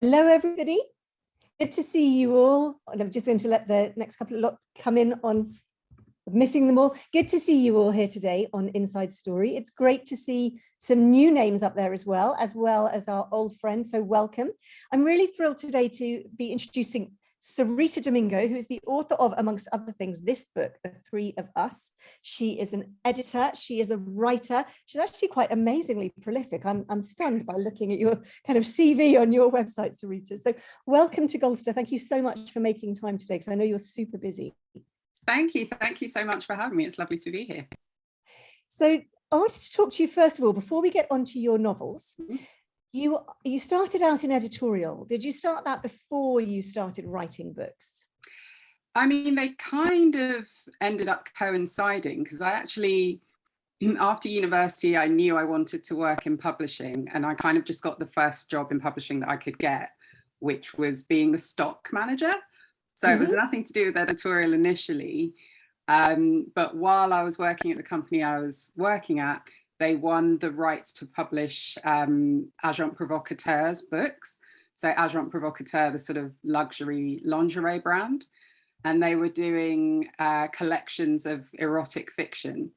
Hello, everybody. Good to see you all. And I'm just going to let the next couple of lot come in on missing them all. Good to see you all here today on Inside Story. It's great to see some new names up there as well as our old friends. So welcome. I'm really thrilled today to be introducing Sareeta Domingo, who is the author of, amongst other things, this book, The Three of Us. She is an editor, she is a writer, she's actually quite amazingly prolific. I'm stunned by looking at your kind of CV on your website, Sareeta. So welcome to Goldster. Thank you so much for making time today, because I know you're super busy. Thank you so much for having me. It's lovely to be here. So I wanted to talk to you first of all, before we get onto your novels. You started out in editorial. Did you start that before you started writing books? I mean, they kind of ended up coinciding, because I actually, after university, I knew I wanted to work in publishing, and I kind of just got the first job in publishing that I could get, which was being the stock manager. So it was nothing to do with editorial initially. But while I was working at the company I was working at, they won the rights to publish Agent Provocateur's books. So Agent Provocateur, the sort of luxury lingerie brand. And they were doing collections of erotic fiction.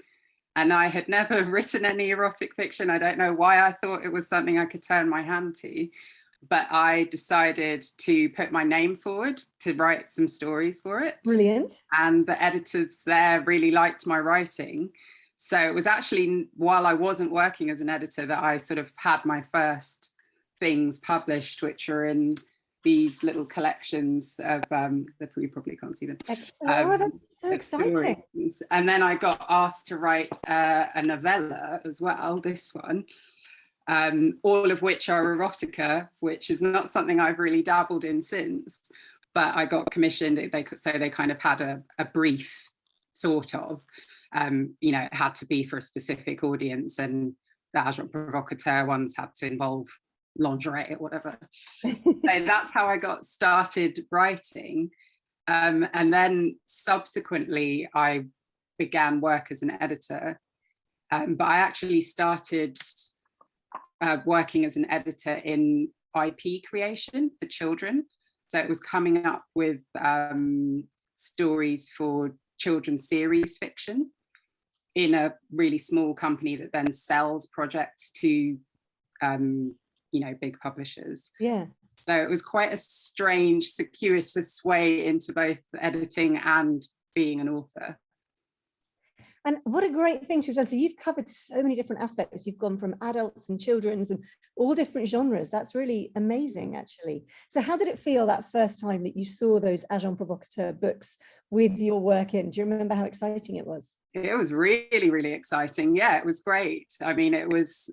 And I had never written any erotic fiction. I don't know why I thought it was something I could turn my hand to. But I decided to put my name forward to write some stories for it. Brilliant. And the editors there really liked my writing. So it was actually while I wasn't working as an editor that I sort of had my first things published, which are in these little collections of, you probably can't see them. Oh, that's so exciting. Stories. And then I got asked to write a novella as well, this one, all of which are erotica, which is not something I've really dabbled in since, but I got commissioned. They could say they kind of had a brief sort of. You know, it had to be for a specific audience, and the Agent Provocateur ones had to involve lingerie or whatever. So that's how I got started writing. And then subsequently, I began work as an editor. But I actually started working as an editor in IP creation for children. So it was coming up with stories for children's series fiction in a really small company that then sells projects to, you know, big publishers. Yeah. So it was quite a strange, circuitous way into both editing and being an author. And what a great thing to have done. So you've covered so many different aspects. You've gone from adults and children's and all different genres. That's really amazing, actually. So how did it feel that first time that you saw those Agent Provocateur books with your work in? Do you remember how exciting it was? It was really, really exciting. Yeah, it was great. I mean, it was,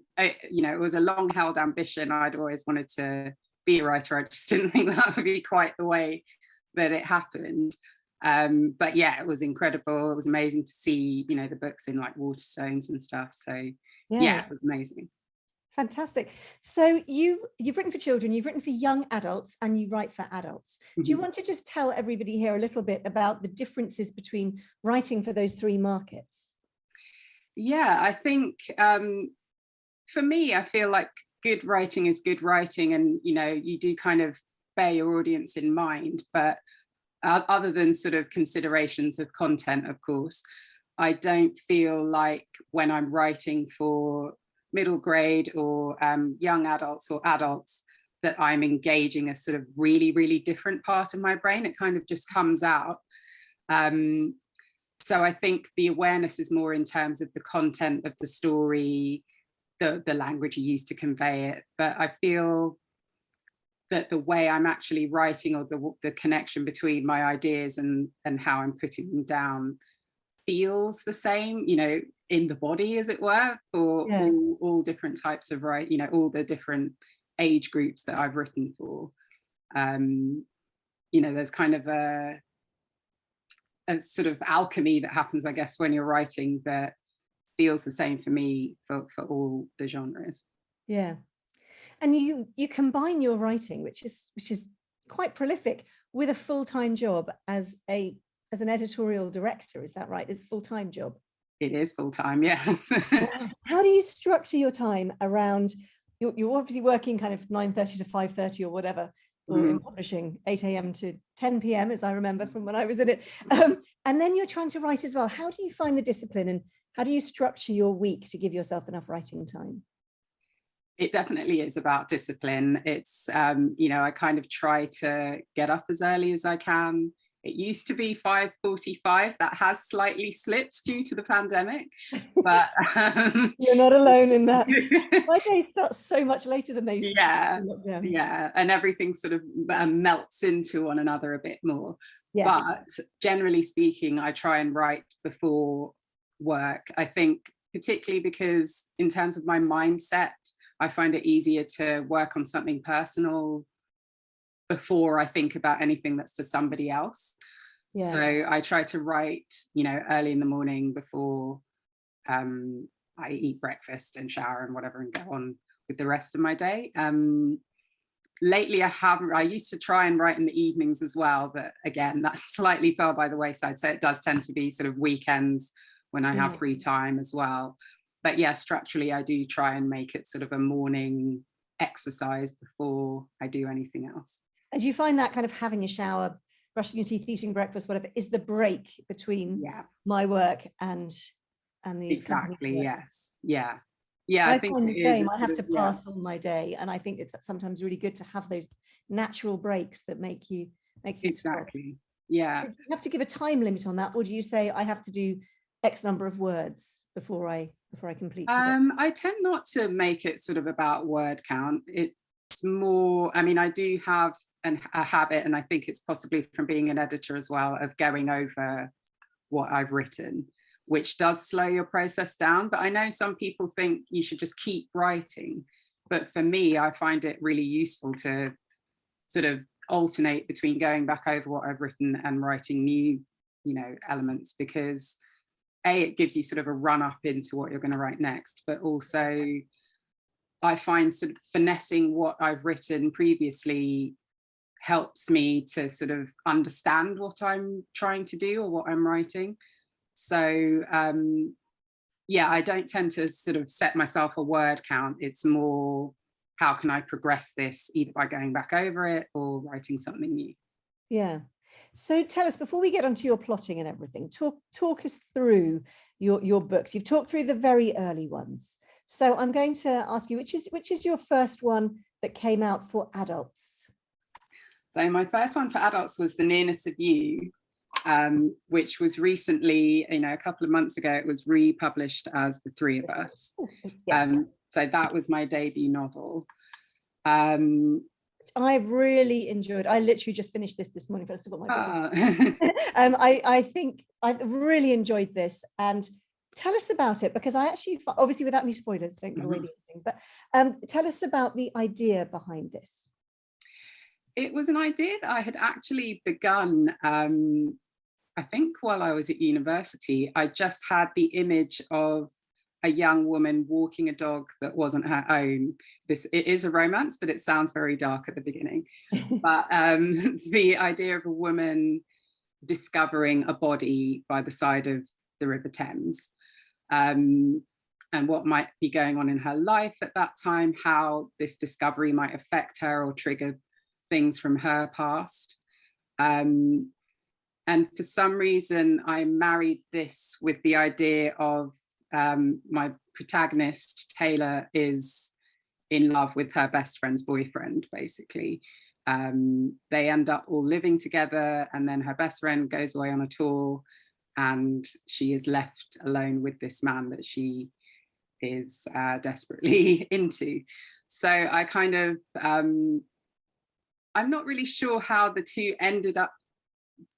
you know, it was a long held ambition. I'd always wanted to be a writer. I just didn't think that would be quite the way that it happened. But yeah, it was incredible. It was amazing to see, you know, the books in like Waterstones and stuff. So yeah, it was amazing. Fantastic. So you've written for children, you've written for young adults, and you write for adults. Do you want to just tell everybody here a little bit about the differences between writing for those three markets? Yeah, I think for me, I feel like good writing is good writing, and, you know, you do kind of bear your audience in mind, but other than sort of considerations of content, of course, I don't feel like when I'm writing for middle grade or young adults or adults that I'm engaging a sort of really, really different part of my brain. It kind of just comes out. So I think the awareness is more in terms of the content of the story, the language you use to convey it. But I feel that the way I'm actually writing, or the connection between my ideas and how I'm putting them down, feels the same, you know, in the body, as it were, for all different types of you know, all the different age groups that I've written for. You know, there's kind of a sort of alchemy that happens, I guess, when you're writing, that feels the same for me for all the genres. Yeah. And you combine your writing, which is quite prolific, with a full-time job as an editorial director. Is that right? It's a full-time job. It is full-time, yes. How do you structure your time around, you're obviously working kind of 9:30 to 5:30 or whatever, in publishing, 8 a.m. to 10 p.m. as I remember from when I was in it. And then you're trying to write as well. How do you find the discipline, and how do you structure your week to give yourself enough writing time? It definitely is about discipline. It's, I kind of try to get up as early as I can. It used to be 5:45. That has slightly slipped due to the pandemic, but you're not alone in that. My day starts so much later than they used to. Yeah, and everything sort of melts into one another a bit more. Yeah. But generally speaking, I try and write before work. I think particularly because in terms of my mindset, I find it easier to work on something personal before I think about anything that's for somebody else. Yeah. So I try to write, early in the morning before I eat breakfast and shower and whatever, and go on with the rest of my day. Lately I used to try and write in the evenings as well, but again, that slightly fell by the wayside. So it does tend to be sort of weekends when I have free time as well. But yeah, structurally, I do try and make it sort of a morning exercise before I do anything else. And do you find that kind of having a shower, brushing your teeth, eating breakfast, whatever, is the break between my work and the exactly, yes, yeah. I think find the same. I have to pass on my day, and I think it's sometimes really good to have those natural breaks that make you exactly stop. Yeah. So do you have to give a time limit on that, or do you say I have to do X number of words before I complete today? I tend not to make it sort of about word count. It's more, I do have a habit, and I think it's possibly from being an editor as well, of going over what I've written, which does slow your process down. But I know some people think you should just keep writing. But for me, I find it really useful to sort of alternate between going back over what I've written and writing new, elements, because it gives you sort of a run up into what you're going to write next, but also I find sort of finessing what I've written previously helps me to sort of understand what I'm trying to do or what I'm writing. So I don't tend to sort of set myself a word count. It's more, how can I progress this, either by going back over it or writing something new. Yeah. So tell us, before we get onto your plotting and everything, talk us through your books. You've talked through the very early ones. So I'm going to ask you, which is your first one that came out for adults? So my first one for adults was The Nearness of You, which was recently, a couple of months ago, it was republished as The Three of Us. Yes. So that was my debut novel. I've really enjoyed. I literally just finished this morning. First of all, my book. I think I've really enjoyed this, and tell us about it, because I actually, obviously without any spoilers, don't give away the ending, but tell us about the idea behind this. It was an idea that I had actually begun, I think while I was at university. I just had the image of a young woman walking a dog that wasn't her own. It is a romance, but it sounds very dark at the beginning. But the idea of a woman discovering a body by the side of the River Thames, and what might be going on in her life at that time, how this discovery might affect her or trigger things from her past. And for some reason, I married this with the idea of my protagonist, Taylor, is in love with her best friend's boyfriend, basically. They end up all living together, and then her best friend goes away on a tour, and she is left alone with this man that she is desperately into. So I kind of, I'm not really sure how the two ended up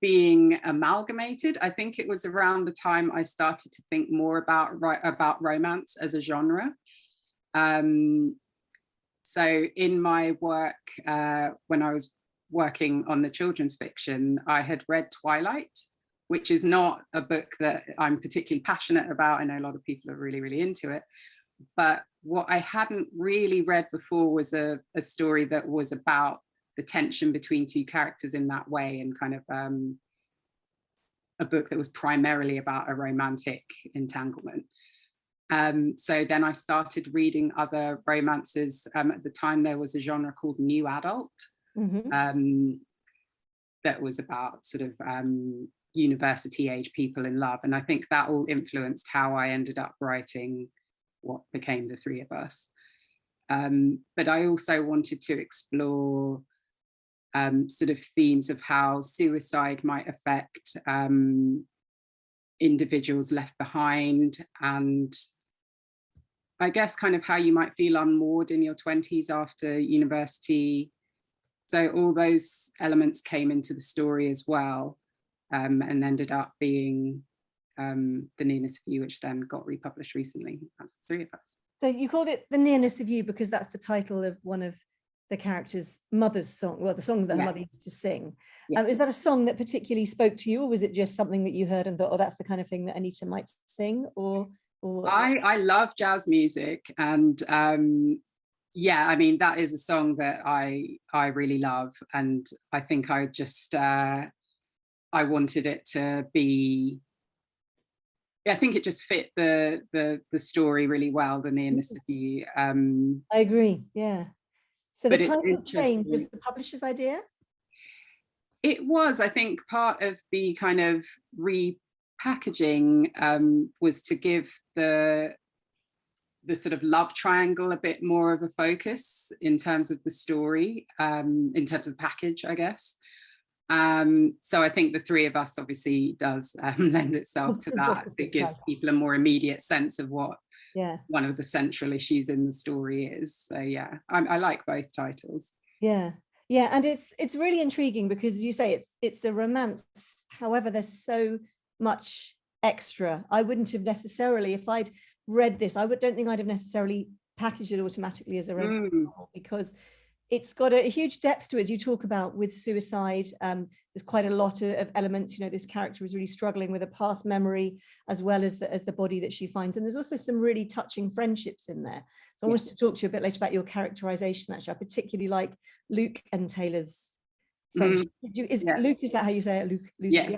being amalgamated. I think it was around the time I started to think more about romance as a genre. So in my work, when I was working on the children's fiction, I had read Twilight, which is not a book that I'm particularly passionate about. I know a lot of people are really, really into it. But what I hadn't really read before was a story that was about the tension between two characters in that way, and kind of a book that was primarily about a romantic entanglement. So then I started reading other romances. At the time, there was a genre called New Adult, that was about sort of university age people in love. And I think that all influenced how I ended up writing what became The Three of Us. But I also wanted to explore sort of themes of how suicide might affect individuals left behind, and I guess kind of how you might feel unmoored in your 20s after university. So all those elements came into the story as well, and ended up being The Nearness of You, which then got republished recently as The Three of Us. So you called it The Nearness of You because that's the title of one of the character's mother's song, well, the song that her mother used to sing. Yes. Is that a song that particularly spoke to you, or was it just something that you heard and thought, oh, that's the kind of thing that Anita might sing? Or I love jazz music, and yeah, I mean, that is a song that I really love, and I think I just I wanted it to be, I think it just fit the story really well, The Nearness of You. I agree, yeah. So the title change was the publisher's idea? It was, I think, part of the kind of repackaging was to give the sort of love triangle a bit more of a focus in terms of the story, in terms of the package, I guess. So I think The Three of Us obviously does lend itself to that. It gives people a more immediate sense of what one of the central issues in the story is. So yeah, I like both titles. Yeah, and it's really intriguing because you say it's a romance. However, there's so much extra. I wouldn't have necessarily, if I'd read this, don't think I'd have necessarily packaged it automatically as a romance novel, because it's got a huge depth to it, as you talk about with suicide. There's quite a lot of elements. You know, this character is really struggling with a past memory as well as the body that she finds. And there's also some really touching friendships in there. So I wanted to talk to you a bit later about your characterization. Actually, I particularly like Luke and Taylor's friendship. Luke, is that how you say it? Luke. Yeah.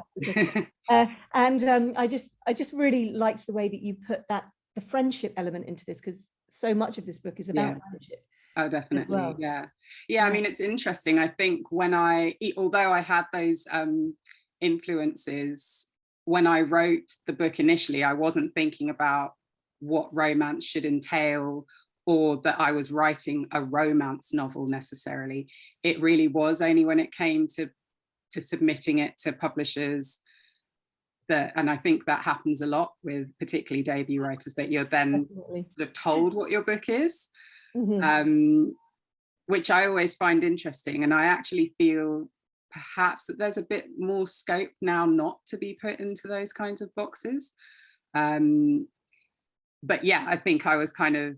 I just really liked the way that you put the friendship element into this, because so much of this book is about friendship. Oh, definitely. Well. Yeah. I mean, it's interesting. I think although I had those influences, when I wrote the book initially, I wasn't thinking about what romance should entail, or that I was writing a romance novel necessarily. It really was only when it came to submitting it to publishers and I think that happens a lot with particularly debut writers, that you're then sort of told what your book is. Which I always find interesting, and I actually feel perhaps that there's a bit more scope now not to be put into those kinds of boxes. But yeah, I think I was kind of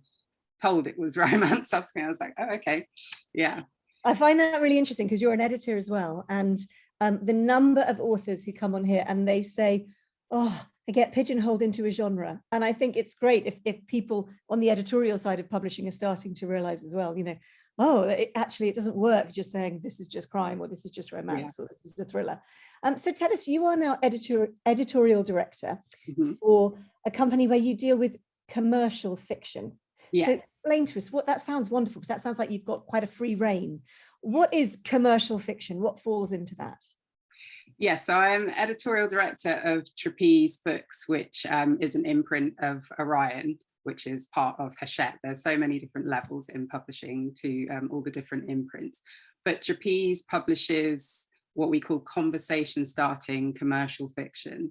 told it was romance subsequently. I was like, oh, okay, yeah. I find that really interesting because you're an editor as well, and the number of authors who come on here and they say, oh, I get pigeonholed into a genre. And I think it's great if people on the editorial side of publishing are starting to realize as well, you know, oh, it doesn't work just saying this is just crime, or this is just romance, or this is a thriller. So tell us, you are now editorial director for a company where you deal with commercial fiction. So explain to us that sounds wonderful, because that sounds like you've got quite a free reign. What is commercial fiction? What falls into that? Yes, so I'm editorial director of Trapeze Books, which is an imprint of Orion, which is part of Hachette. There's so many different levels in publishing to all the different imprints. But Trapeze publishes what we call conversation starting commercial fiction.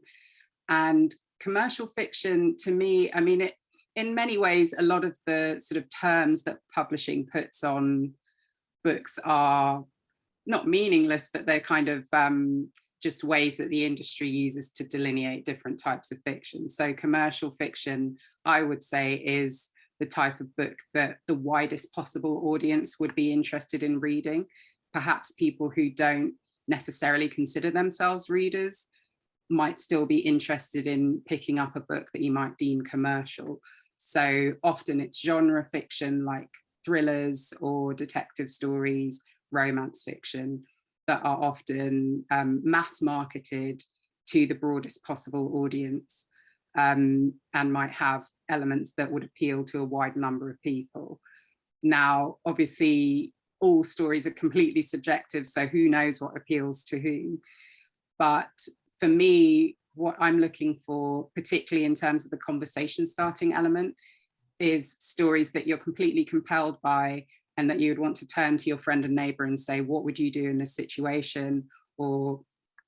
And commercial fiction, to me, I mean, in many ways, a lot of the sort of terms that publishing puts on books are not meaningless, but they're kind of just ways that the industry uses to delineate different types of fiction. So commercial fiction, I would say, is the type of book that the widest possible audience would be interested in reading. Perhaps people who don't necessarily consider themselves readers might still be interested in picking up a book that you might deem commercial. So often it's genre fiction like thrillers or detective stories, romance fiction, that are often mass marketed to the broadest possible audience, and might have elements that would appeal to a wide number of people. Now, obviously, all stories are completely subjective, so who knows what appeals to who. But for me, what I'm looking for, particularly in terms of the conversation starting element, is stories that you're completely compelled by, and that you would want to turn to your friend and neighbor and say, what would you do in this situation? Or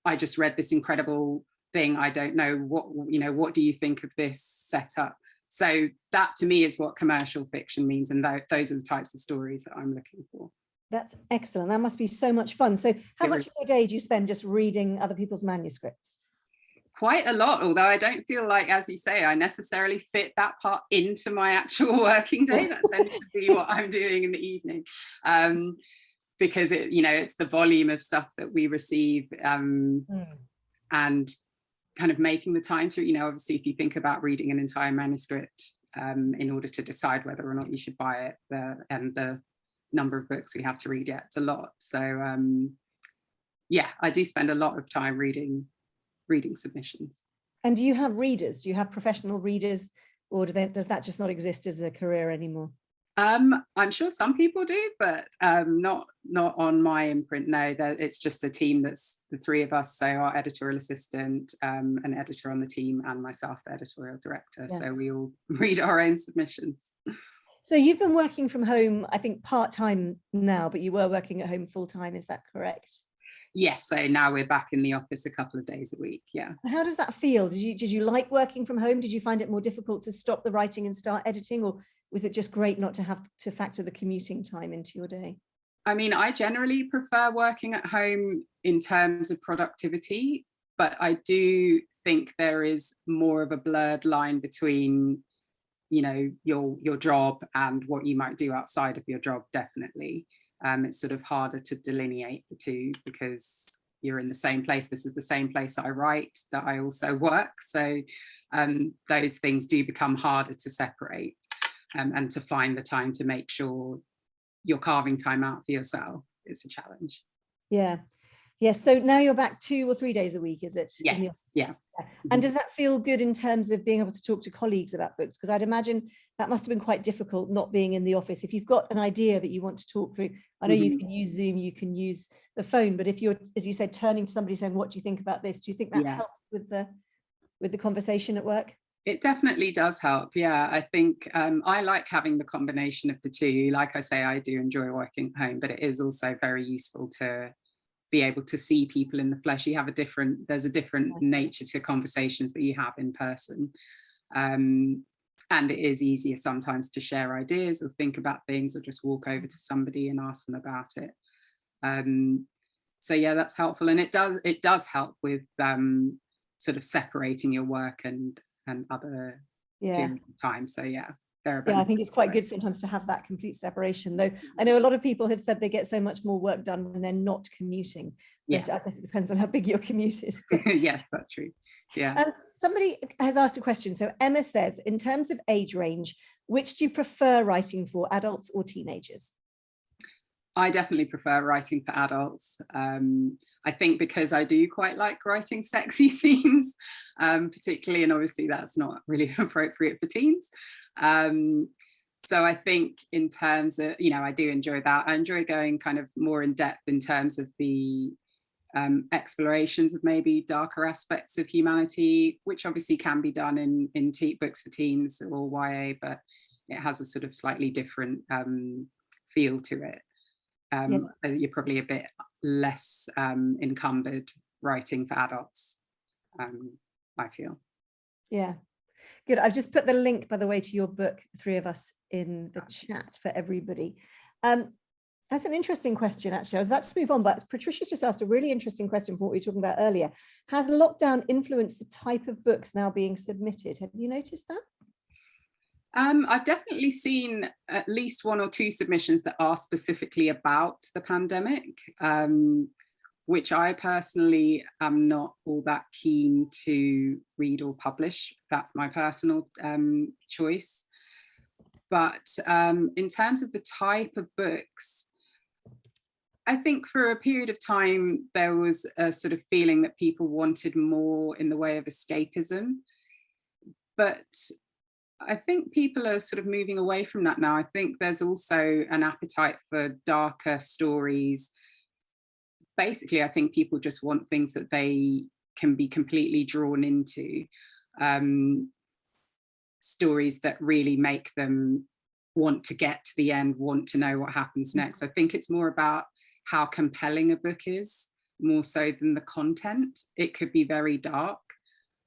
I just read this incredible thing, I don't know what, what do you think of this setup? So that to me is what commercial fiction means, and those are the types of stories that I'm looking for. That's excellent. That must be so much fun. So how much of your day do you spend just reading other people's manuscripts? Quite a lot, although I don't feel like, as you say, I necessarily fit that part into my actual working day. That tends to be what I'm doing in the evening, because it's the volume of stuff that we receive, and kind of making the time to, obviously, if you think about reading an entire manuscript, in order to decide whether or not you should buy it, and the number of books we have to read, it's a lot. So yeah, I do spend a lot of time reading submissions. And do you have readers? Do you have professional readers, or does that just not exist as a career anymore? I'm sure some people do, but not on my imprint. No, it's just a team that's the three of us. So our editorial assistant, an editor on the team, and myself, the editorial director. Yeah. So we all read our own submissions. So you've been working from home, I think, part-time now, but you were working at home full-time, is that correct? Yes, so now we're back in the office a couple of days a week, yeah. How does that feel? Did you like working from home? Did you find it more difficult to stop the writing and start editing, or was it just great not to have to factor the commuting time into your day? I mean, I generally prefer working at home in terms of productivity, but I do think there is more of a blurred line between, your job and what you might do outside of your job, definitely. It's sort of harder to delineate the two because you're in the same place. This is the same place that I write, that I also work. So those things do become harder to separate, and to find the time to make sure you're carving time out for yourself. It's a challenge. Yeah. Yes. So now you're back 2 or 3 days a week, is it? Yes. Yeah. And does that feel good in terms of being able to talk to colleagues about books? Because I'd imagine that must have been quite difficult not being in the office. If you've got an idea that you want to talk through, I know you can use Zoom, you can use the phone, but if you're, as you said, turning to somebody saying, what do you think about this? Do you think that helps with the conversation at work? It definitely does help. Yeah, I think I like having the combination of the two. Like I say, I do enjoy working at home, but it is also very useful to be able to see people in the flesh. There's a different nature to conversations that you have in person. And it is easier sometimes to share ideas or think about things, or just walk over to somebody and ask them about it. So yeah, that's helpful. And it does help with sort of separating your work and other time. So yeah. I think it's quite good sometimes to have that complete separation, though I know a lot of people have said they get so much more work done when they're not commuting. Yes, I guess it depends on how big your commute is. Yes, that's true. Yeah. Somebody has asked a question. So Emma says, in terms of age range, which do you prefer writing for, adults or teenagers? I definitely prefer writing for adults. I think because I do quite like writing sexy scenes, particularly, and obviously that's not really appropriate for teens. So I think in terms of, I do enjoy that. I enjoy going kind of more in depth in terms of the explorations of maybe darker aspects of humanity, which obviously can be done in books for teens or YA, but it has a sort of slightly different feel to it. You're probably a bit less encumbered writing for adults, I feel. Yeah, good. I've just put the link, by the way, to your book, Three of Us, in the chat for everybody. That's an interesting question, actually. I was about to move on, but Patricia's just asked a really interesting question from what we were talking about earlier. Has lockdown influenced the type of books now being submitted? Have you noticed that? I've definitely seen at least 1 or 2 submissions that are specifically about the pandemic, which I personally am not all that keen to read or publish. That's my personal choice. But in terms of the type of books, I think for a period of time, there was a sort of feeling that people wanted more in the way of escapism. But I think people are sort of moving away from that now. I think there's also an appetite for darker stories. Basically, I think people just want things that they can be completely drawn into, stories that really make them want to get to the end, want to know what happens next. I think it's more about how compelling a book is, more so than the content. It could be very dark,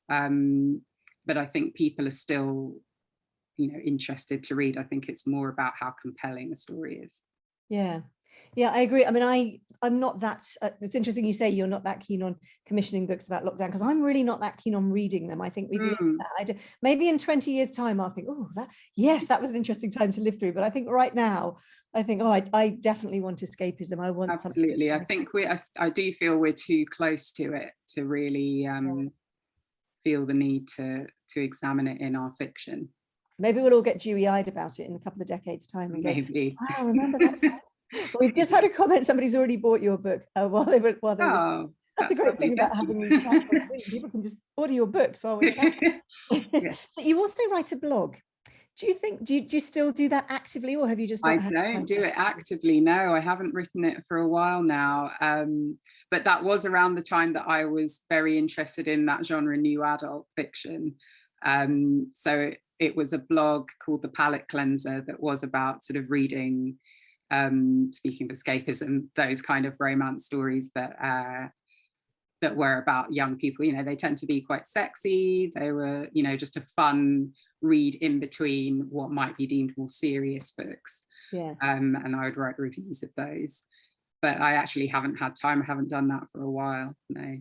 but I think people are still, interested to read. I think it's more about how compelling a story is. Yeah, I agree. I mean, I'm not that, it's interesting you say you're not that keen on commissioning books about lockdown, because I'm really not that keen on reading them. I think we've lived that. Maybe in 20 years time, I'll think, oh, that was an interesting time to live through. But I think right now, I think, oh, I definitely want escapism. I want absolutely. Something. I think I do feel we're too close to it to really feel the need to examine it in our fiction. Maybe we'll all get dewy-eyed about it in a couple of decades time and Maybe. go, wow, remember that time? Well, we've just had a comment, somebody's already bought your book while they were Oh, that's the great thing about having these chats. People can just order your books while we're chatting. Yeah. But you also write a blog. Do you think, do you still do that actively, or have you just not I don't do it actively, no. I haven't written it for a while now, but that was around the time that I was very interested in that genre, new adult fiction. So it was a blog called The Palette Cleanser that was about sort of reading, speaking of escapism, those kind of romance stories that were about young people. They tend to be quite sexy. They were, just a fun read in between what might be deemed more serious books. Yeah. And I would write reviews of those. But I actually haven't had time. I haven't done that for a while, no.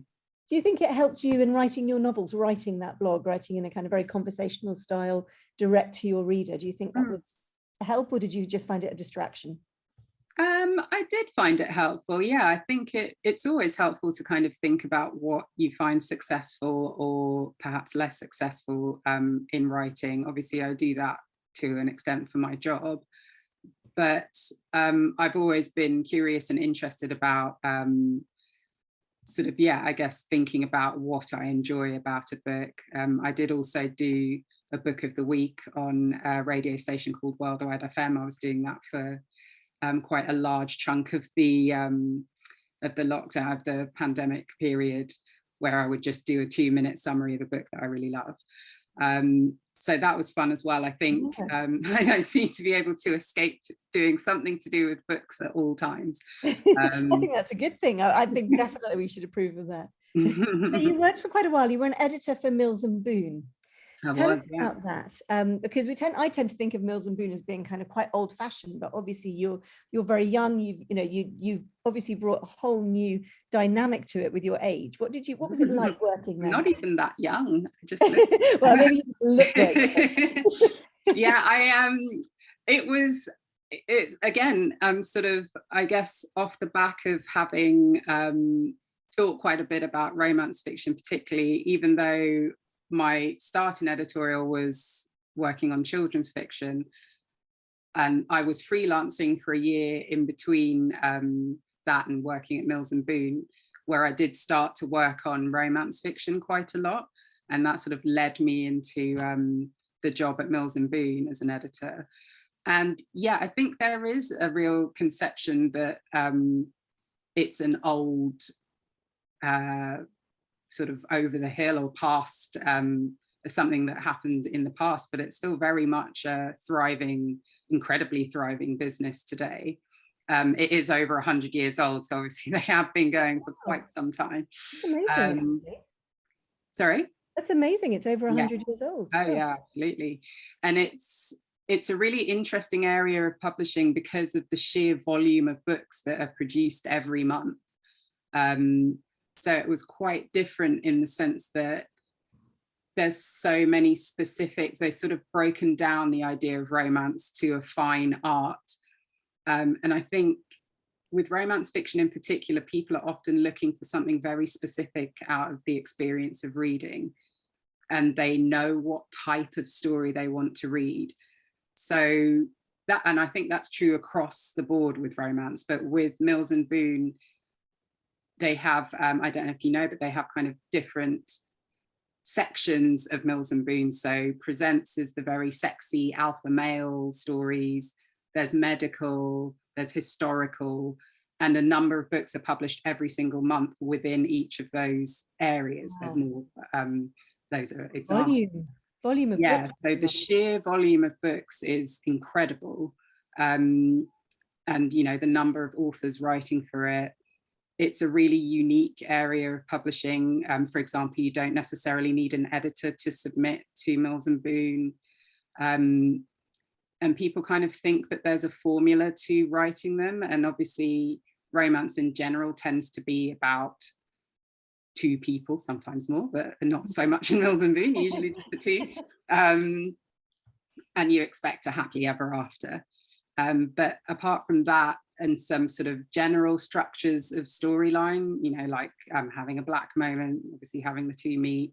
Do you think it helped you in writing your novels, writing that blog, writing in a kind of very conversational style, direct to your reader? Do you think that was a help, or did you just find it a distraction? I did find it helpful. Yeah, I think it's always helpful to kind of think about what you find successful or perhaps less successful in writing. Obviously, I do that to an extent for my job, but I've always been curious and interested about sort of, I guess, thinking about what I enjoy about a book. I did also do a book of the week on a radio station called Worldwide FM. I was doing that for quite a large chunk of the lockdown, of the pandemic period, where I would just do a 2-minute summary of a book that I really love. So that was fun as well. I think I don't seem to be able to escape doing something to do with books at all times. I think that's a good thing. I think definitely we should approve of that. So you worked for quite a while. You were an editor for Mills and Boon. Tell us about that, because I tend to think of Mills and Boon as being kind of quite old-fashioned, but obviously you're very young. You've obviously brought a whole new dynamic to it with your age. What was it like working there? Not even that young. I just well, maybe you just look great. Yeah, it's again sort of, I guess, off the back of having thought quite a bit about romance fiction, particularly, even though my start in editorial was working on children's fiction, and I was freelancing for a year in between that and working at Mills and Boon, where I did start to work on romance fiction quite a lot, and that sort of led me into the job at Mills and Boon as an editor. And I think there is a real conception that it's an old sort of over the hill or past, something that happened in the past, but it's still very much a thriving, incredibly thriving business today. It is over 100 years old, so obviously they have been going for quite some time. Amazing. Sorry? That's amazing. It's over 100 years old. Oh yeah, absolutely. And it's a really interesting area of publishing because of the sheer volume of books that are produced every month. So it was quite different in the sense that there's so many specifics. They've sort of broken down the idea of romance to a fine art. And I think with romance fiction in particular, people are often looking for something very specific out of the experience of reading, and they know what type of story they want to read. So that, and I think that's true across the board with romance, but with Mills and Boon, they have, I don't know if you know, but they have kind of different sections of Mills and Boon. So presents is the very sexy alpha male stories. There's medical, there's historical, and a number of books are published every single month within each of those areas. Wow. There's more, those are examples. Volume of Yeah, books. so the sheer volume of books is incredible. And, you know, the number of authors writing for it. It's a really unique area of publishing. For example, you don't necessarily need an editor to submit to Mills and Boon. And people kind of think that there's a formula to writing them. And obviously romance in general tends to be about two people, sometimes more, but not so much in Mills and Boon, usually just the two. And you expect a happily ever after. But apart from that, and some sort of general structures of storyline, you know, like having a black moment, obviously having the two meet,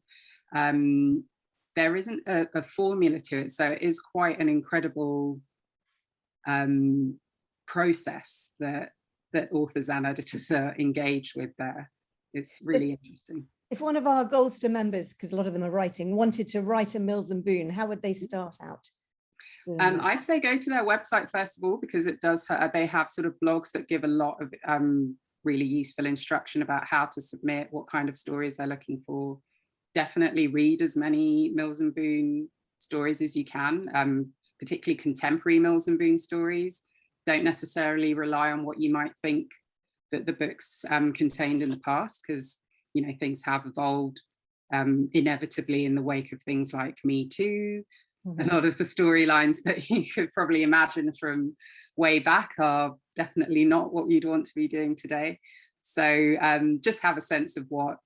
there isn't a formula to it. So it is quite an incredible process that authors and editors are engaged with there. It's really interesting. If one of our Goldster members, because a lot of them are writing, wanted to write a Mills and Boon, how would they start out? I'd say go to their website first of all, because it does, they have sort of blogs that give a lot of really useful instruction about how to submit, what kind of stories they're looking for. Definitely read as many Mills and Boon stories as you can, particularly contemporary Mills and Boon stories. Don't necessarily rely on what you might think that the books contained in the past, because, you know, things have evolved inevitably in the wake of things like Me Too. A lot of the storylines that you could probably imagine from way back are definitely not what you'd want to be doing today. So just have a sense of what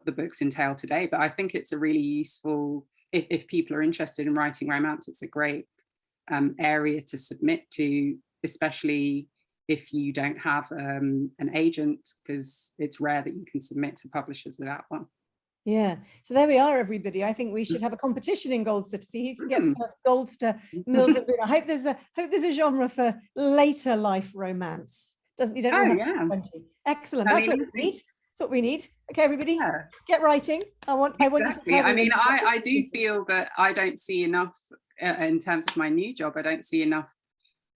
the books entail today. But I think it's a really useful, if people are interested in writing romance, it's a great area to submit to, especially if you don't have an agent, because it's rare that you can submit to publishers without one. Yeah, so there we are, everybody. I think we should have a competition in Goldster to see who can get the first Goldster Mills and Boon. I hope there's a genre for later life romance. You don't know yeah. plenty. Excellent. That's what we need. That's what we need. Okay, everybody, get writing. I want you to tell me. I mean, I do feel that I don't see enough in terms of my new job. I don't see enough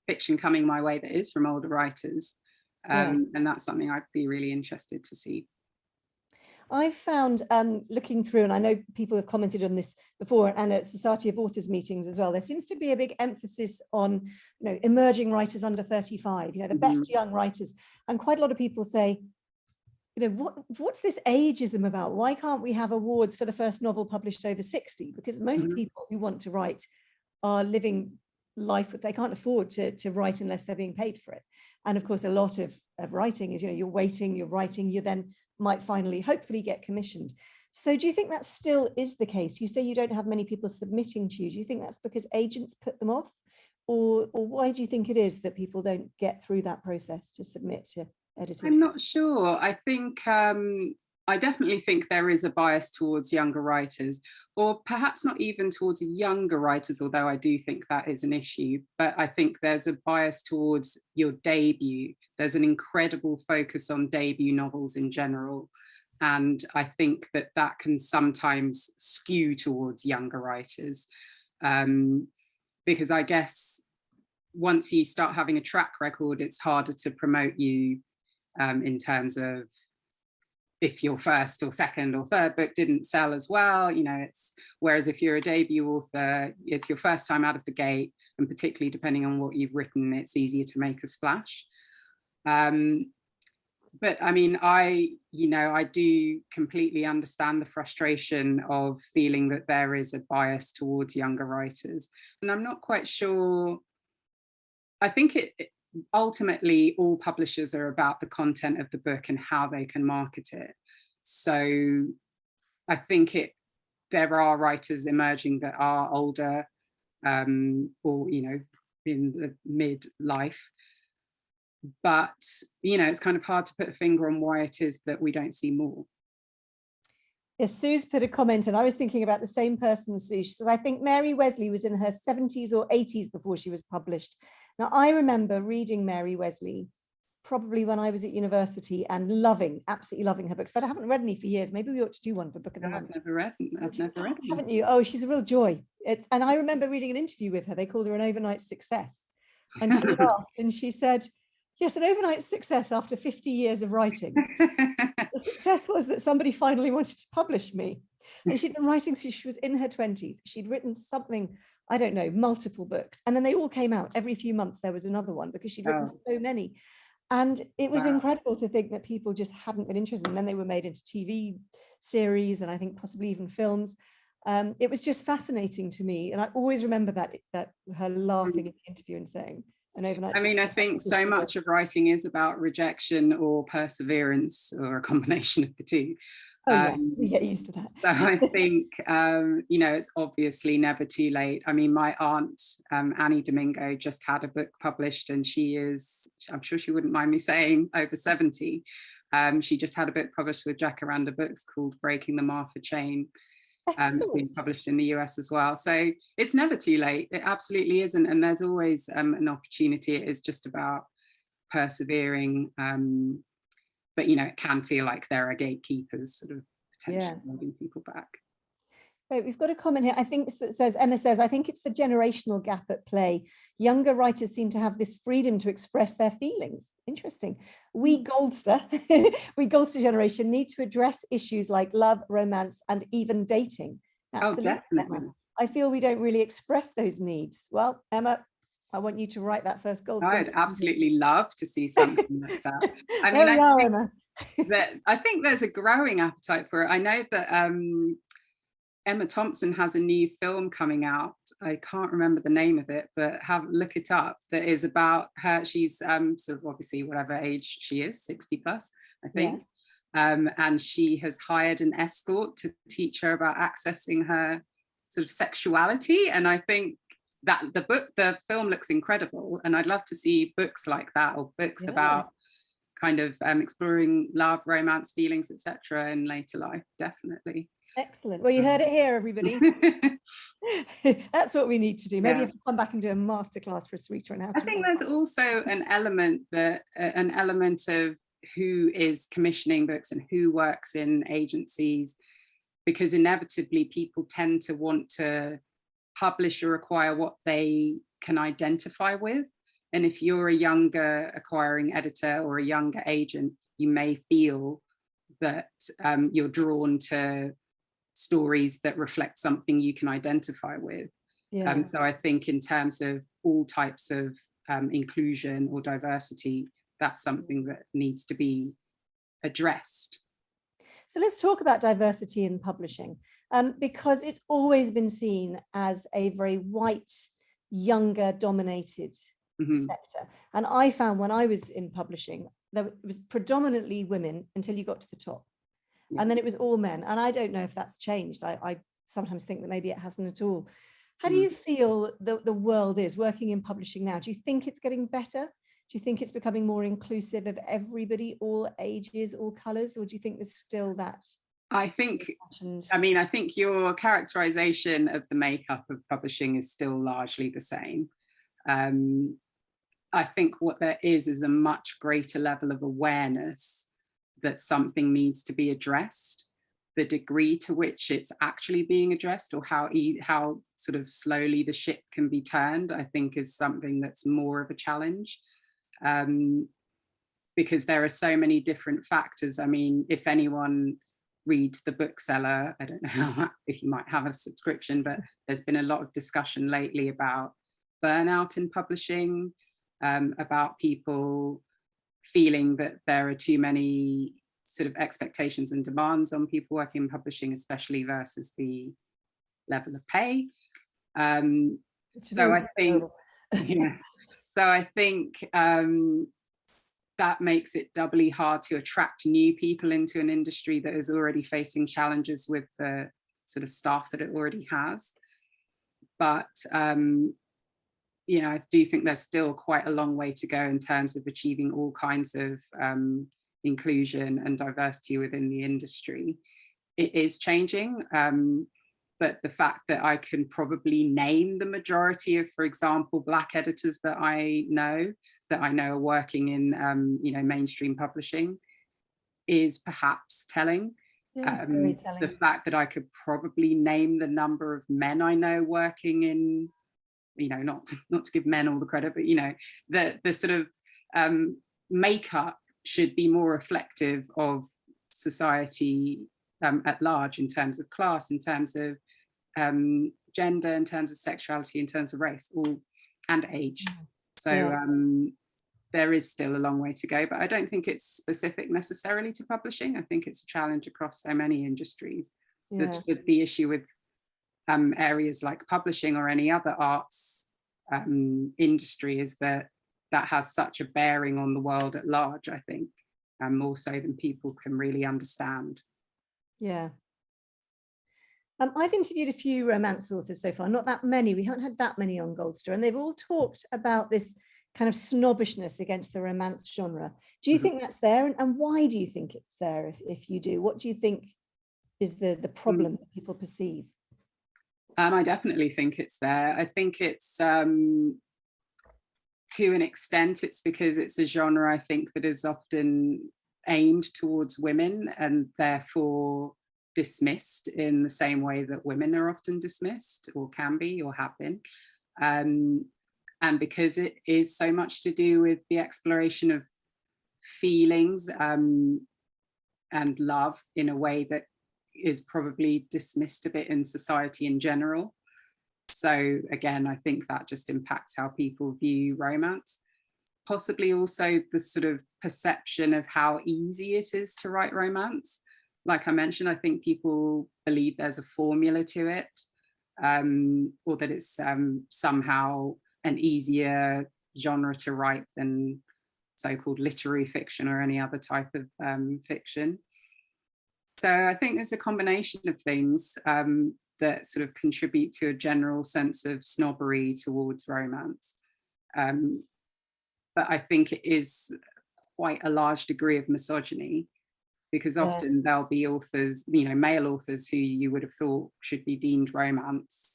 fiction coming my way that is from older writers, and that's something I'd be really interested to see. I've found looking through, and I know people have commented on this before, and at Society of Authors meetings as well, there seems to be a big emphasis on, you know, emerging writers under 35, you know, the best young writers. And quite a lot of people say, you know, what's this ageism about? Why can't we have awards for the first novel published over 60? Because most people who want to write are living life that they can't afford to write unless they're being paid for it. And of course, a lot of writing is, you know, you're waiting, you're writing, you then might finally, hopefully get commissioned. So do you think that still is the case? You say you don't have many people submitting to you. Do you think that's because agents put them off? Or why do you think it is that people don't get through that process to submit to editors? I'm not sure. I think, I definitely think there is a bias towards younger writers, or perhaps not even towards younger writers, although I do think that is an issue. But I think there's a bias towards your debut. There's an incredible focus on debut novels in general. And I think that can sometimes skew towards younger writers. Because I guess once you start having a track record, it's harder to promote you in terms of if your first or second or third book didn't sell as well, you know, whereas if you're a debut author, it's your first time out of the gate, and particularly depending on what you've written, it's easier to make a splash. But I mean, I do completely understand the frustration of feeling that there is a bias towards younger writers. And I'm not quite sure, I think ultimately all publishers are about the content of the book and how they can market it. So I think there are writers emerging that are older, or, you know, in the midlife. But, you know, it's kind of hard to put a finger on why it is that we don't see more. Yes, Sue's put a comment, and I was thinking about the same person, Sue. She says, I think Mary Wesley was in her 70s or 80s before she was published. Now, I remember reading Mary Wesley probably when I was at university and absolutely loving her books. But I haven't read any for years. Maybe we ought to do one for Book of the No, Month. I've never read one. Haven't you? Oh, she's a real joy. And I remember reading an interview with her. They called her an overnight success. And she laughed and she said, yes, an overnight success after 50 years of writing. The success was that somebody finally wanted to publish me. And she'd been writing since she was in her 20s. She'd written something, I don't know, multiple books. And then they all came out. Every few months there was another one because she'd written so many. And it was incredible to think that people just hadn't been interested. And then they were made into TV series and I think possibly even films. It was just fascinating to me. And I always remember that her laughing in the interview and saying, an overnight. I mean, I think so much of writing is about rejection or perseverance or a combination of the two. Oh, yeah, we get used to that. So I think, you know, it's obviously never too late. I mean, my aunt, Annie Domingo, just had a book published and she is, I'm sure she wouldn't mind me saying, over 70. She just had a book published with Jacaranda Books called Breaking the Martha Chain. It's been published in the US as well. So it's never too late. It absolutely isn't. And there's always an opportunity. It is just about persevering. But, you know, it can feel like there are gatekeepers sort of potentially holding people back. Right, we've got a comment here. I think it says, Emma says, I think it's the generational gap at play. Younger writers seem to have this freedom to express their feelings. Interesting. We Goldster generation need to address issues like love, romance, and even dating. Absolutely. Oh, definitely. Emma. I feel we don't really express those needs. Well, Emma, I want you to write that first Goldster. I'd absolutely love to see something like that. I mean, I think there's a growing appetite for it. I know that Emma Thompson has a new film coming out. I can't remember the name of it, but look it up. That is about her. She's sort of obviously whatever age she is, 60 plus, I think. Yeah. And she has hired an escort to teach her about accessing her sort of sexuality. And I think that the film looks incredible. And I'd love to see books like that, or books about kind of exploring love, romance, feelings, etc. in later life, definitely. Excellent. Well, you heard it here, everybody. That's what we need to do. Maybe you have to come back and do a masterclass for Sareeta on how to. I think there's also an element of who is commissioning books and who works in agencies, because inevitably people tend to want to publish or acquire what they can identify with. And if you're a younger acquiring editor or a younger agent, you may feel that you're drawn to stories that reflect something you can identify with. So I think in terms of all types of inclusion or diversity, that's something that needs to be addressed. So let's talk about diversity in publishing, because it's always been seen as a very white, younger dominated sector. And I found when I was in publishing, there was predominantly women until you got to the top. And then it was all men. And I don't know if that's changed. I sometimes think that maybe it hasn't at all. How do you feel the world is working in publishing now? Do you think it's getting better? Do you think it's becoming more inclusive of everybody, all ages, all colours? Or do you think there's still that? I think your characterization of the makeup of publishing is still largely the same. I think what there is a much greater level of awareness that something needs to be addressed. The degree to which it's actually being addressed, or how sort of slowly the ship can be turned, I think is something that's more of a challenge, because there are so many different factors. I mean, if anyone reads The Bookseller, I don't know if you might have a subscription, but there's been a lot of discussion lately about burnout in publishing, about people feeling that there are too many sort of expectations and demands on people working in publishing, especially versus the level of pay. So I think that makes it doubly hard to attract new people into an industry that is already facing challenges with the sort of staff that it already has. But you know, I do think there's still quite a long way to go in terms of achieving all kinds of inclusion and diversity within the industry. It is changing, but the fact that I can probably name the majority of, for example, Black editors that I know are working in, you know, mainstream publishing is perhaps telling. Yeah, very telling. The fact that I could probably name the number of men I know working in, you know, not to give men all the credit, but, you know, the sort of makeup should be more reflective of society at large, in terms of class, in terms of gender, in terms of sexuality, in terms of race, all, and age. So there is still a long way to go, but I don't think it's specific necessarily to publishing. I think it's a challenge across so many industries. The issue with areas like publishing or any other arts industry is that has such a bearing on the world at large, I think, more so than people can really understand. Yeah. I've interviewed a few romance authors so far, not that many. We haven't had that many on Goldster, and they've all talked about this kind of snobbishness against the romance genre. Do you think that's there? And why do you think it's there, if you do? What do you think is the problem that people perceive? I definitely think it's there. I think it's, to an extent, it's because it's a genre, I think, that is often aimed towards women and therefore dismissed in the same way that women are often dismissed, or can be, or have been. And because it is so much to do with the exploration of feelings and love in a way that is probably dismissed a bit in society in general. So again, I think that just impacts how people view romance. Possibly also the sort of perception of how easy it is to write romance. Like I mentioned, I think people believe there's a formula to it, or that it's somehow an easier genre to write than so-called literary fiction or any other type of fiction. So I think there's a combination of things that sort of contribute to a general sense of snobbery towards romance. But I think it is quite a large degree of misogyny, because often there'll be authors, you know, male authors who you would have thought should be deemed romance,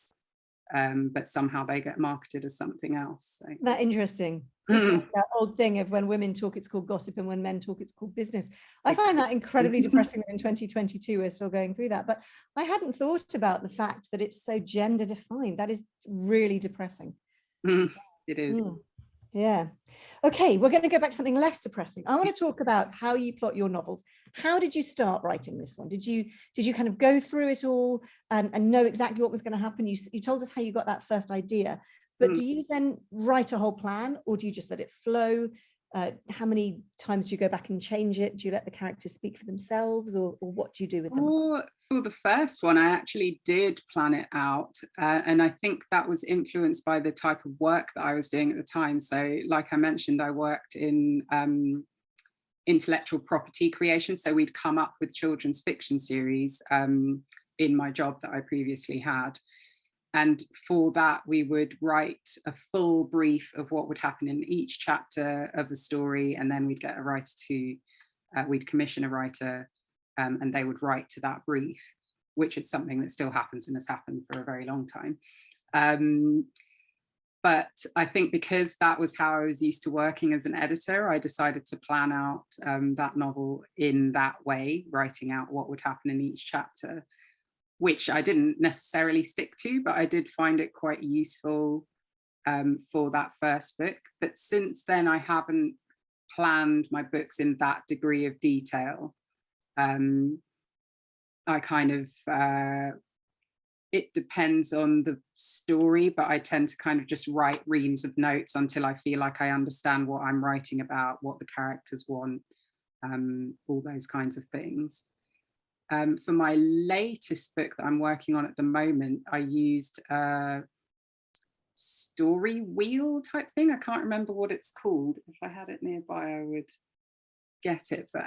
but somehow they get marketed as something else. So. That interesting. It's like that old thing of when women talk, it's called gossip, and when men talk, it's called business. I find that incredibly depressing that in 2022 we're still going through that. But I hadn't thought about the fact that it's so gender defined. That is really depressing. It is. Yeah. Okay, we're going to go back to something less depressing. I want to talk about how you plot your novels. How did you start writing this one? Did you kind of go through it all and know exactly what was going to happen? You told us how you got that first idea, but do you then write a whole plan, or do you just let it flow? How many times do you go back and change it? Do you let the characters speak for themselves, or what do you do with them? For the first one, I actually did plan it out. And I think that was influenced by the type of work that I was doing at the time. So like I mentioned, I worked in intellectual property creation. So we'd come up with children's fiction series in my job that I previously had. And for that, we would write a full brief of what would happen in each chapter of a story. And then we'd get a writer we'd commission a writer and they would write to that brief, which is something that still happens and has happened for a very long time. But I think because that was how I was used to working as an editor, I decided to plan out that novel in that way, writing out what would happen in each chapter, which I didn't necessarily stick to, but I did find it quite useful for that first book. But since then, I haven't planned my books in that degree of detail. I kind of, it depends on the story, but I tend to kind of just write reams of notes until I feel like I understand what I'm writing about, what the characters want, all those kinds of things. For my latest book that I'm working on at the moment, I used a story wheel type thing. I can't remember what it's called. If I had it nearby, I would get it. But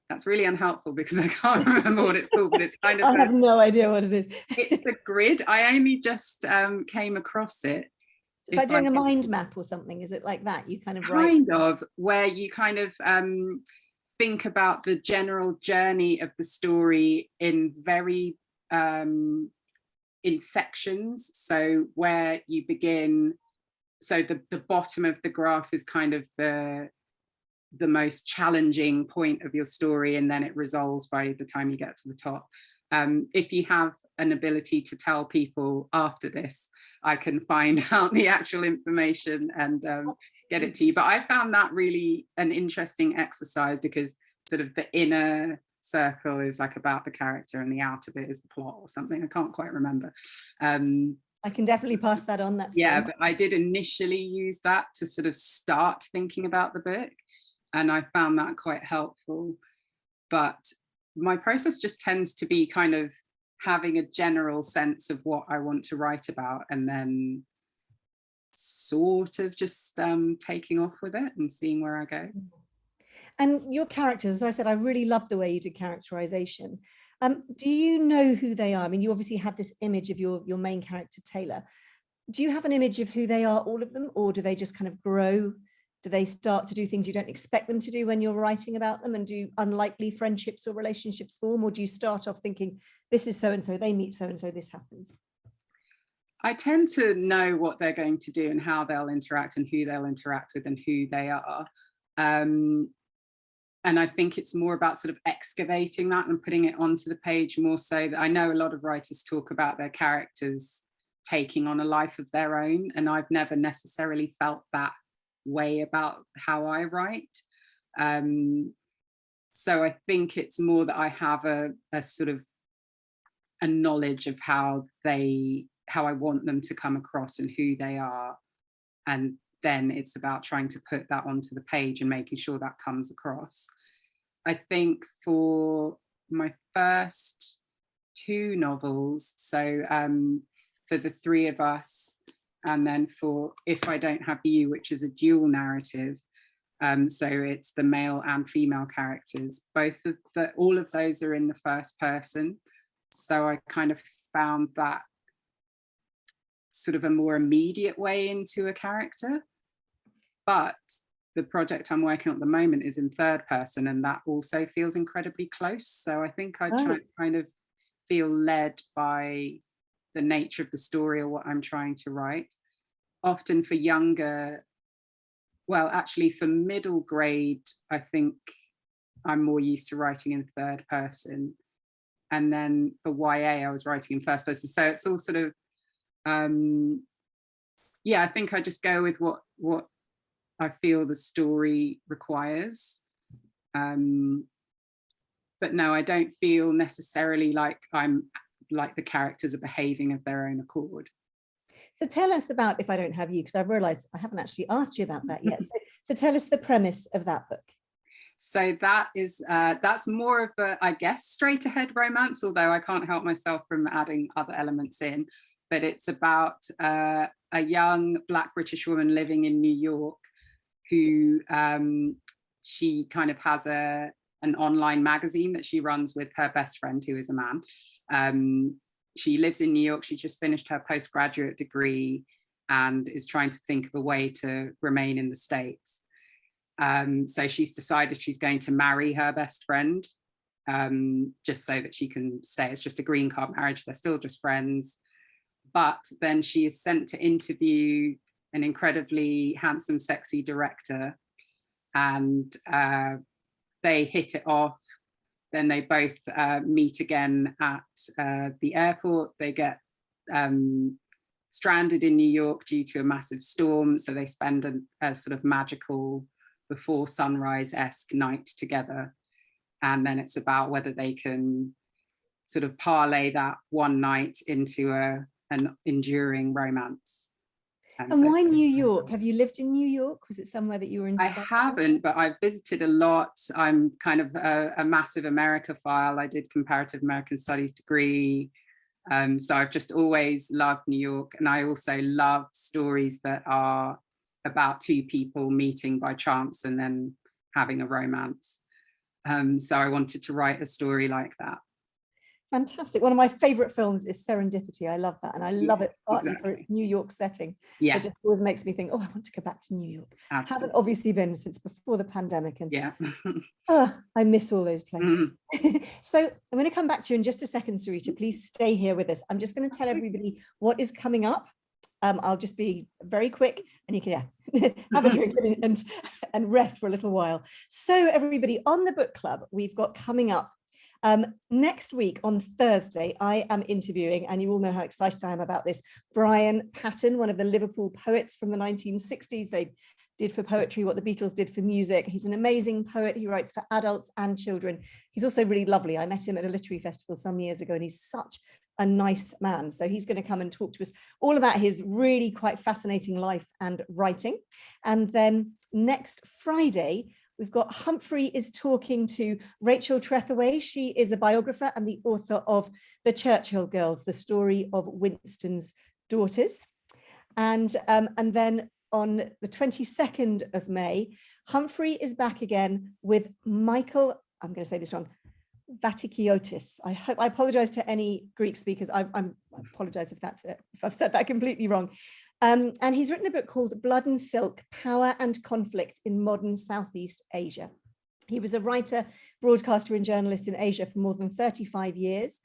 that's really unhelpful because I can't remember what it's called. But it's kind of. I have no idea what it is. It's a grid. I only just came across it. It's like doing a mind map or something. Is it like that? You kind of write. Kind of, where you kind of think about the general journey of the story in very in sections. So where you begin, so the bottom of the graph is kind of the most challenging point of your story, and then it resolves by the time you get to the top. If you have an ability to tell people after this, I can find out the actual information and get it to you. But I found that really an interesting exercise, because sort of the inner circle is like about the character and the outer bit is the plot or something. I can't quite remember. I can definitely pass that on. That's yeah, fine. but I did initially use that to sort of start thinking about the book, and I found that quite helpful. But my process just tends to be kind of having a general sense of what I want to write about, and then sort of just taking off with it and seeing where I go. And your characters, as I said, I really love the way you did characterization. Do you know who they are? I mean, you obviously had this image of your main character, Taylor. Do you have an image of who they are, all of them, or do they just kind of grow? Do they start to do things you don't expect them to do when you're writing about them, and do unlikely friendships or relationships form? Or do you start off thinking, this is so-and-so, they meet so-and-so, this happens? I tend to know what they're going to do and how they'll interact and who they'll interact with and who they are. And I think it's more about sort of excavating that and putting it onto the page, more so that I know a lot of writers talk about their characters taking on a life of their own, and I've never necessarily felt that way about how I write. So I think it's more that I have a sort of a knowledge of how I want them to come across and who they are, and then it's about trying to put that onto the page and making sure that comes across. I think for my first two novels, so for The Three of Us, and then for If I Don't Have You, which is a dual narrative, so it's the male and female characters, all of those are in the first person. So I kind of found that sort of a more immediate way into a character. But the project I'm working on at the moment is in third person, and that also feels incredibly close. So I think I try to kind of feel led by the nature of the story or what I'm trying to write. Often for younger, well, actually for middle grade, I think I'm more used to writing in third person. And then for YA, I was writing in first person. So it's all sort of, yeah, I think I just go with what I feel the story requires. But no, I don't feel necessarily like the characters are behaving of their own accord. So tell us about If I Don't Have You, because I've realized I haven't actually asked you about that yet. So tell us the premise of that book. So that's more of a, I guess, straight ahead romance, although I can't help myself from adding other elements in. But it's about a young Black British woman living in New York who she kind of has an online magazine that she runs with her best friend, who is a man. She lives in New York. She just finished her postgraduate degree and is trying to think of a way to remain in the States. So she's decided she's going to marry her best friend, just so that she can stay. It's just a green card marriage. They're still just friends. But then she is sent to interview an incredibly handsome, sexy director, and they hit it off. Then they both meet again at the airport. They get stranded in New York due to a massive storm. So they spend a sort of magical before sunrise-esque night together. And then it's about whether they can sort of parlay that one night into an enduring romance. And why New York? Have you lived in New York? Was it somewhere that you were inspired? I haven't, but I've visited a lot. I'm kind of a massive America-phile. I did comparative American studies degree. So I've just always loved New York. And I also love stories that are about two people meeting by chance and then having a romance. So I wanted to write a story like that. Fantastic. One of my favorite films is Serendipity. I love that. And I love it partly for its New York setting. Yeah. It just always makes me think, oh, I want to go back to New York. Absolutely. Haven't obviously been since before the pandemic. And yeah. I miss all those places. So I'm going to come back to you in just a second, Sareeta. Please stay here with us. I'm just going to tell everybody what is coming up. I'll just be very quick and you can have a drink and rest for a little while. So everybody, on the book club, we've got coming up next week on Thursday, I am interviewing, and you all know how excited I am about this, Brian Patton, one of the Liverpool poets from the 1960s. They did for poetry what the Beatles did for music. He's an amazing poet. He writes for adults and children. He's also really lovely. I met him at a literary festival some years ago, and he's such a nice man. So he's going to come and talk to us all about his really quite fascinating life and writing. And then next Friday, we've got Humphrey is talking to Rachel Trethaway. She is a biographer and the author of The Churchill Girls, the story of Winston's daughters. And then on the 22nd of May, Humphrey is back again with Michael, I'm going to say this wrong, Vatikiotis. I apologize to any Greek speakers. I apologize if I've said that completely wrong. And he's written a book called Blood and Silk, Power and Conflict in Modern Southeast Asia. He was a writer, broadcaster and journalist in Asia for more than 35 years.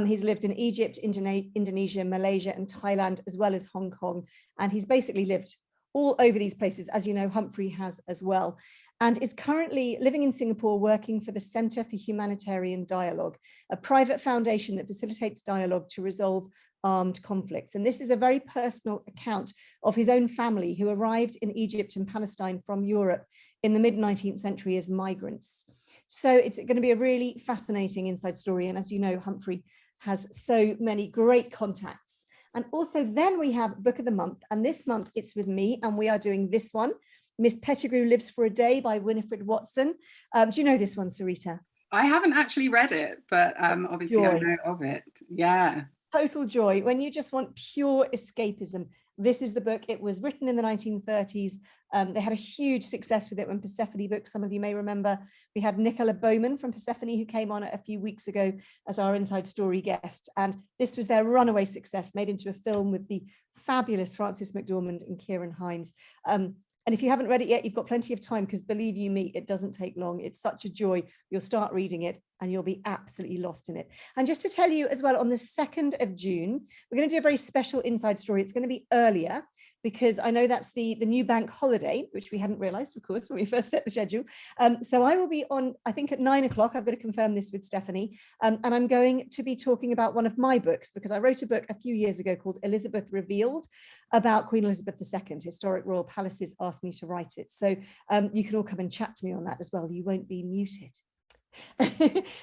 He's lived in Egypt, Indonesia, Malaysia and Thailand, as well as Hong Kong. And he's basically lived all over these places, as you know, Humphrey has as well, and is currently living in Singapore, working for the Centre for Humanitarian Dialogue, a private foundation that facilitates dialogue to resolve armed conflicts. And this is a very personal account of his own family who arrived in Egypt and Palestine from Europe in the mid-19th century as migrants. So it's going to be a really fascinating inside story. And as you know, Humphrey has so many great contacts. And also then we have Book of the Month, and this month it's with me, and we are doing this one, Miss Pettigrew Lives for a Day by Winifred Watson. Do you know this one, Sareeta? I haven't actually read it, but obviously joy. I know of it. Yeah. Total joy. When you just want pure escapism, this is the book. It was written in the 1930s. They had a huge success with it when Persephone Books, some of you may remember, we had Nicola Bowman from Persephone who came on a few weeks ago as our Inside Story guest. And this was their runaway success, made into a film with the fabulous Frances McDormand and Kieran Hines. And if you haven't read it yet, you've got plenty of time, because believe you me, it doesn't take long. It's such a joy. You'll start reading it and you'll be absolutely lost in it. And just to tell you as well, on the 2nd of June, we're going to do a very special Inside Story. It's going to be earlier because I know that's the new bank holiday, which we hadn't realized, of course, when we first set the schedule. So I will be on, I think at 9 o'clock, I've got to confirm this with Stephanie, and I'm going to be talking about one of my books, because I wrote a book a few years ago called Elizabeth Revealed about Queen Elizabeth II. Historic Royal Palaces asked me to write it. So you can all come and chat to me on that as well. You won't be muted.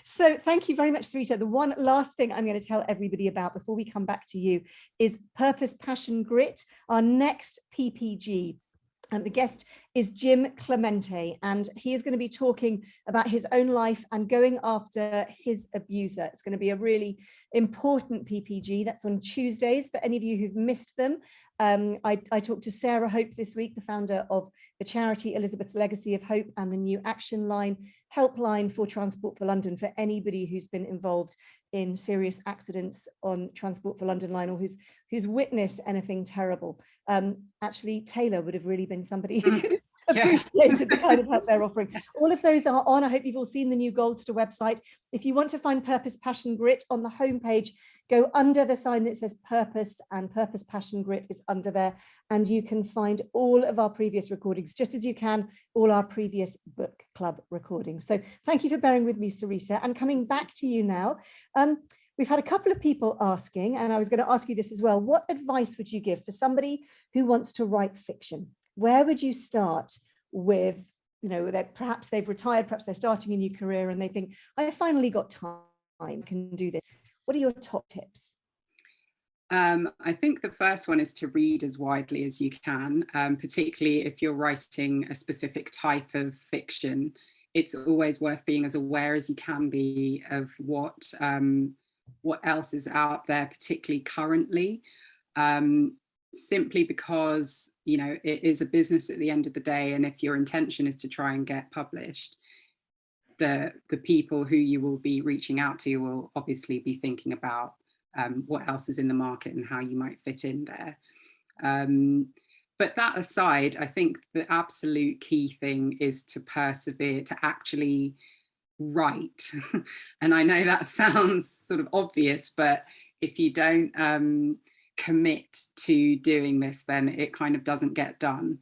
So thank you very much, Sareeta. The one last thing I'm going to tell everybody about before we come back to you is Purpose, Passion, Grit, our next PPG. And the guest is Jim Clemente, and he is going to be talking about his own life and going after his abuser. It's going to be a really important PPG. That's on Tuesdays for any of you who've missed them. I talked to Sarah Hope this week, the founder of the charity Elizabeth's Legacy of Hope, and the new action line, helpline for Transport for London, for anybody who's been involved in serious accidents on Transport for London line, or who's witnessed anything terrible. Actually, Taylor would have really been somebody who could have appreciated the kind of help they're offering. All of those are on. I hope you've all seen the new Goldster website. If you want to find Purpose, Passion, Grit on the homepage, go under the sign that says Purpose, and Purpose, Passion, Grit is under there. And you can find all of our previous recordings, just as you can all our previous book club recordings. So thank you for bearing with me, Sareeta. And coming back to you now, we've had a couple of people asking, and I was going to ask you this as well. What advice would you give for somebody who wants to write fiction? Where would you start with, you know, that perhaps they've retired, perhaps they're starting a new career and they think, I finally got time, can do this. What are your top tips? I think the first one is to read as widely as you can, particularly if you're writing a specific type of fiction. It's always worth being as aware as you can be of what else is out there, particularly currently, simply because, you know, it is a business at the end of the day. And if your intention is to try and get published, the people who you will be reaching out to will obviously be thinking about what else is in the market and how you might fit in there. But that aside, I think the absolute key thing is to persevere, to actually write. And I know that sounds sort of obvious, but if you don't commit to doing this, then it kind of doesn't get done.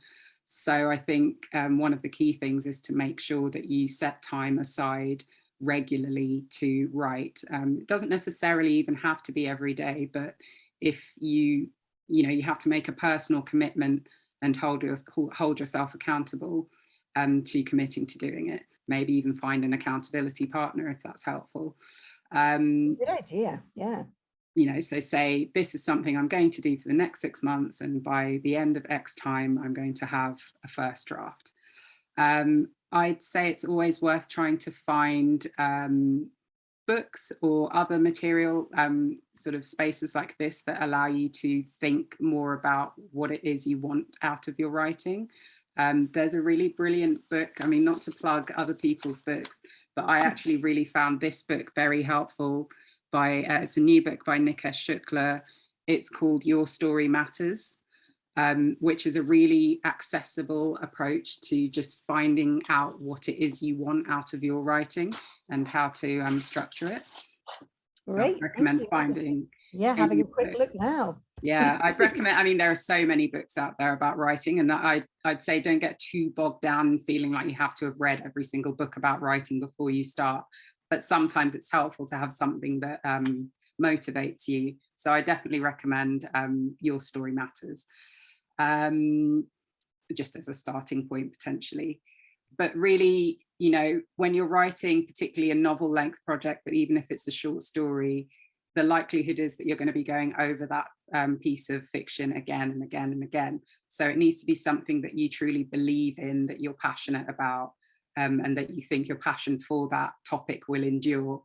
So I think one of the key things is to make sure that you set time aside regularly to write. It doesn't necessarily even have to be every day, but if you have to make a personal commitment and hold yourself accountable to committing to doing it. Maybe even find an accountability partner if that's helpful. Good idea, yeah. So say, this is something I'm going to do for the next 6 months, and by the end of X time, I'm going to have a first draft. I'd say it's always worth trying to find books or other material, sort of spaces like this that allow you to think more about what it is you want out of your writing. There's a really brilliant book, I mean, not to plug other people's books, but I actually really found this book very helpful. It's a new book by Nikesh Shukla. It's called Your Story Matters, which is a really accessible approach to just finding out what it is you want out of your writing and how to structure it. Great. So I recommend finding. Yeah, having a quick look now. Yeah, I'd recommend, I mean, there are so many books out there about writing, and I'd say don't get too bogged down feeling like you have to have read every single book about writing before you start. But sometimes it's helpful to have something that motivates you. So I definitely recommend Your Story Matters, just as a starting point potentially. But really, when you're writing, particularly a novel length project, but even if it's a short story, the likelihood is that you're going to be going over that piece of fiction again and again and again. So it needs to be something that you truly believe in, that you're passionate about, and that you think your passion for that topic will endure,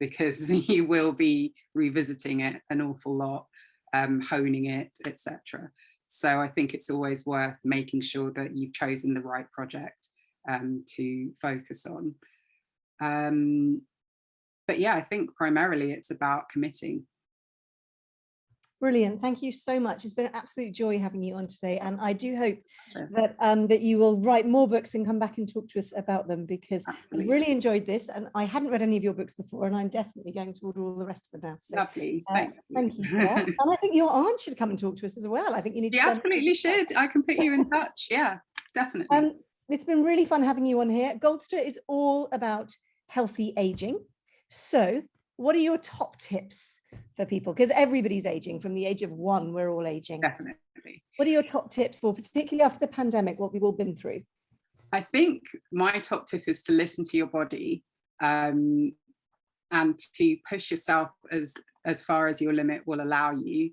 because you will be revisiting it an awful lot, honing it, etc. So I think it's always worth making sure that you've chosen the right project to focus on. But yeah, I think primarily it's about committing. Brilliant. Thank you so much. It's been an absolute joy having you on today. And I do hope that that you will write more books and come back and talk to us about them, because I've really enjoyed this. And I hadn't read any of your books before, and I'm definitely going to order all the rest of them now. So, lovely. Thank you for that. And I think your aunt should come and talk to us as well. I think you need to. Absolutely should. I can put you in touch. Yeah, definitely. It's been really fun having you on here. Goldster is all about healthy aging. So what are your top tips for people? Because everybody's aging. From the age of 1, we're all aging. Definitely. What are your top tips for, particularly after the pandemic, what we've all been through? I think my top tip is to listen to your body, and to push yourself as far as your limit will allow you.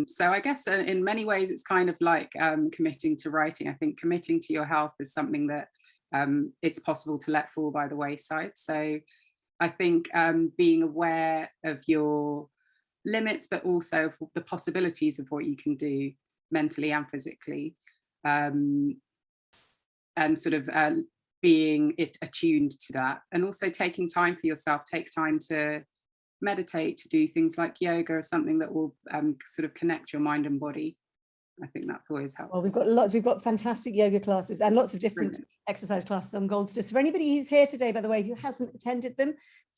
So I guess in many ways it's kind of like committing to writing. I think committing to your health is something that it's possible to let fall by the wayside. So I think being aware of your limits, but also the possibilities of what you can do mentally and physically, and sort of being attuned to that, and also taking time for yourself. Take time to meditate, to do things like yoga, or something that will sort of connect your mind and body. I think that's always helpful. Well, we've got fantastic yoga classes and lots of different exercise classes on Goldster. So for anybody who's here today, by the way, who hasn't attended them,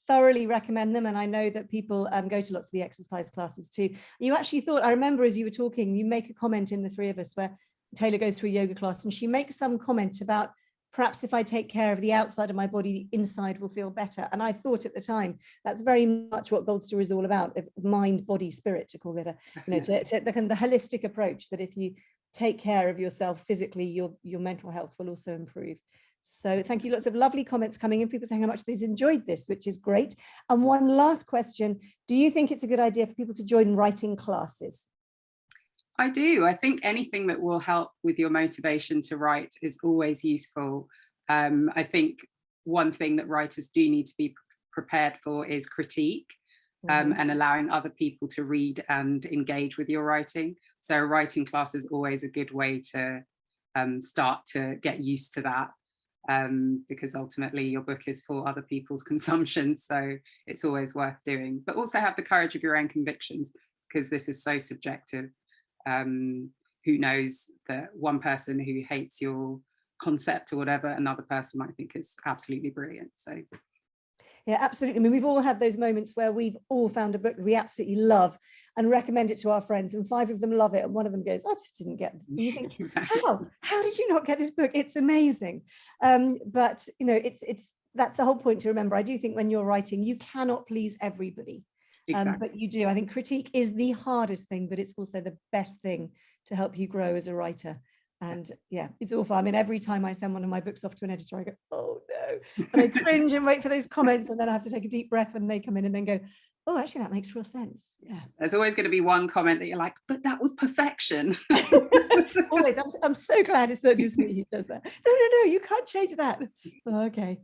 thoroughly recommend them. And I know that people go to lots of the exercise classes too. You actually thought, I remember as you were talking, you make a comment in the three of us where Taylor goes to a yoga class and she makes some comment about, perhaps if I take care of the outside of my body, the inside will feel better. And I thought at the time, that's very much what Goldster is all about, mind, body, spirit, to call it the holistic approach, that if you take care of yourself physically, your mental health will also improve. So thank you. Lots of lovely comments coming in, people saying how much they've enjoyed this, which is great. And one last question, do you think it's a good idea for people to join writing classes? I do. I think anything that will help with your motivation to write is always useful. I think one thing that writers do need to be prepared for is critique, and allowing other people to read and engage with your writing. So a writing class is always a good way to start to get used to that. because ultimately your book is for other people's consumption, so it's always worth doing. But also have the courage of your own convictions, because this is so subjective. Who knows that one person who hates your concept or whatever, another person might think is absolutely brilliant. So yeah, absolutely. I mean, we've all had those moments where we've all found a book that we absolutely love and recommend it to our friends, and 5 of them love it and one of them goes, I just didn't get it. And you think, exactly. how did you not get this book? It's amazing. But you know, that's the whole point to remember. I do think when you're writing, you cannot please everybody. Exactly. But you do. I think critique is the hardest thing, but it's also the best thing to help you grow as a writer. And yeah, it's awful. I mean, every time I send one of my books off to an editor, I go, oh no, and I cringe and wait for those comments, and then I have to take a deep breath when they come in and then go, oh, actually, that makes real sense. Yeah. There's always going to be one comment that you're like, but that was perfection. Always. I'm so glad it's not just me who does that. No, you can't change that. Okay.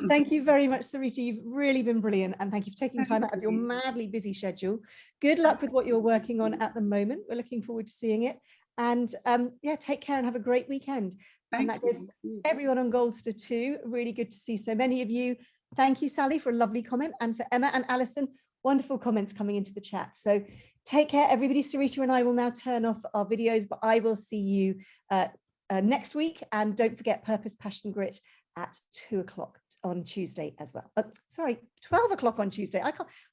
Thank you very much, Sareeta. You've really been brilliant. And thank you for taking time out of your madly busy schedule. Good luck with what you're working on at the moment. We're looking forward to seeing it. And yeah, take care and have a great weekend. And that goes everyone on Goldster too. Really good to see so many of you. Thank you, Sally, for a lovely comment, and for Emma and Alison, wonderful comments coming into the chat. So take care, everybody. Sareeta and I will now turn off our videos, but I will see you next week. And don't forget Purpose, Passion, Grit at 2 o'clock on Tuesday as well. Sorry, 12 o'clock on Tuesday. I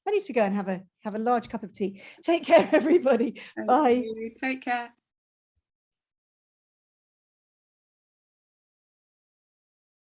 need to go and have a large cup of tea. Take care, everybody. Bye. Take care.